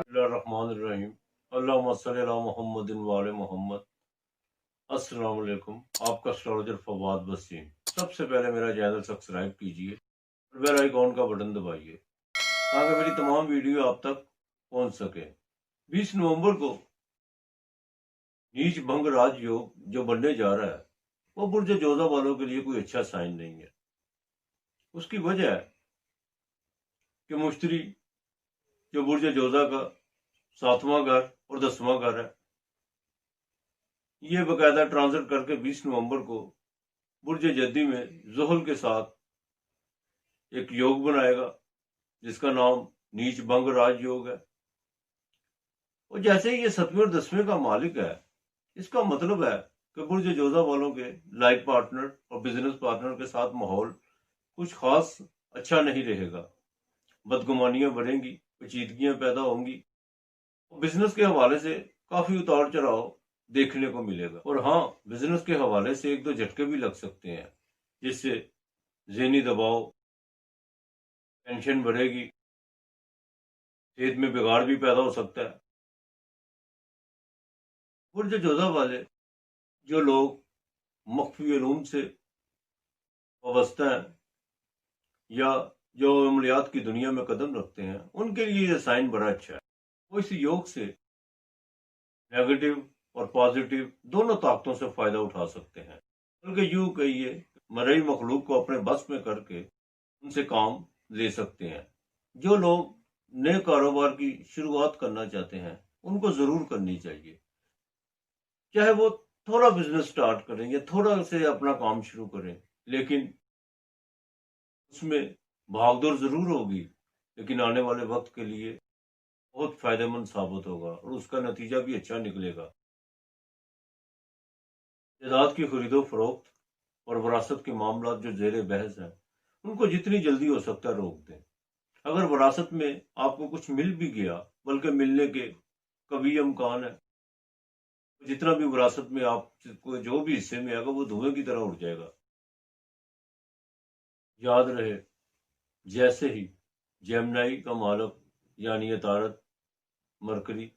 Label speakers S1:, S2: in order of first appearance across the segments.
S1: बिस्मिल्लाहिर्रहमानिर्रहीम। अल्लाहुम्मा सल्ली अला मुहम्मदिन व आले मुहम्मद। अस्सलाम वालेकुम। आपका एस्ट्रोलॉजर फवाद वसीम। सबसे पहले मेरा चैनल सब्सक्राइब कीजिए और बेल आइकॉन का बटन दबाइए ताकि मेरी तमाम वीडियो आप तक पहुंच सके। 20 नवंबर को नीच भंग राजयोग जो बनने जा रहा है वो बुर्ज जोधा वालों के लिए कोई अच्छा साइन नहीं है। उसकी वजह है कि मुश्तरी जो बुर्ज जोधा का 7वां घर और 10वां घर है, ये बकायदा ट्रांजिट करके 20 नवंबर को बुर्ज जद्दी में ज़ुहल के साथ एक योग बनाएगा जिसका नाम नीच भंग राज योग है। और जैसे ही ये 7वें और 10वें का मालिक है, इसका मतलब है कि बुर्ज जोधा वालों के लाइफ पार्टनर और बिजनेस पार्टनर के साथ माहौल कुछ खास अच्छा नहीं रहेगा। बदगुमानियां बढ़ेंगी, पेचीदगियां पैदा होंगी, बिजनेस के हवाले से काफी उतार चढ़ाव देखने को मिलेगा। और हाँ, बिजनेस के हवाले से एक दो झटके भी लग सकते हैं जिससे ज़हनी दबाव, टेंशन बढ़ेगी, सेहत में बिगाड़ भी पैदा हो सकता है। बुर्ज जोधा वाले जो लोग मख्फी उलूम से वाबस्ता हैं या जो अमलियात की दुनिया में कदम रखते हैं, उनके लिए ये साइन बड़ा अच्छा है। वो इस योग से नेगेटिव और पॉजिटिव दोनों ताकतों से फायदा उठा सकते हैं। बल्कि यूं कहिए, मरई मखलूक को अपने बस में करके उनसे काम ले सकते हैं। जो लोग नए कारोबार की शुरुआत करना चाहते हैं, उनको जरूर करनी चाहिए। चाहे वो थोड़ा बिजनेस स्टार्ट करें या थोड़ा से अपना काम शुरू करें, लेकिन उसमें भागदौड़ जरूर होगी, लेकिन आने वाले वक्त के लिए बहुत फायदेमंद साबित होगा और उसका नतीजा भी अच्छा निकलेगा। जायदाद की खरीदो फरोख्त और विरासत के मामला जो जेर बहस हैं, उनको जितनी जल्दी हो सकता है रोक दें। अगर विरासत में आपको कुछ मिल भी गया, बल्कि मिलने के कभी इम्कान है, जितना भी विरासत में आपको जो भी हिस्से में आएगा वो धुएं की तरह उड़ जाएगा। याद रहे, जैसे ही जेमिनी का मालक यानी तारत मरकरी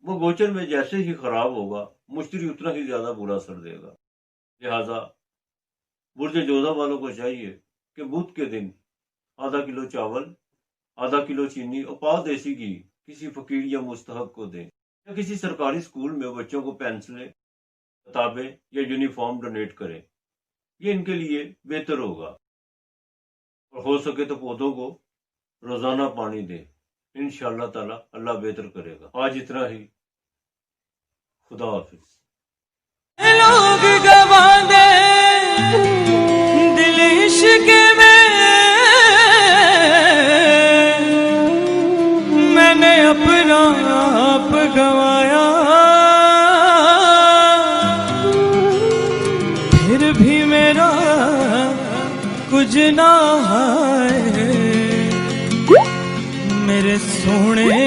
S1: वो गोचर में जैसे ही खराब होगा, मुश्तरी उतना ही ज्यादा बुरा असर देगा। लिहाजा बुर्ज जोधा वालों को चाहिए कि बुध के दिन आधा किलो चावल, आधा किलो चीनी और पाव देसी घी किसी फकीर या मुस्तहक को दें, या किसी सरकारी स्कूल में बच्चों को पेंसिलें, किताबें या यूनिफॉर्म डोनेट करें। ये इनके लिए बेहतर होगा। और हो सके तो पौधों को रोजाना पानी दें। इंशाअल्लाह ताला अल्लाह बेहतर करेगा। आज इतना ही। खुदा हाफिज।
S2: लोग गवा दे दिल इश्क में, मैंने अपना आप गवाया, फिर भी मेरा कुछ ना है। मेरे सोने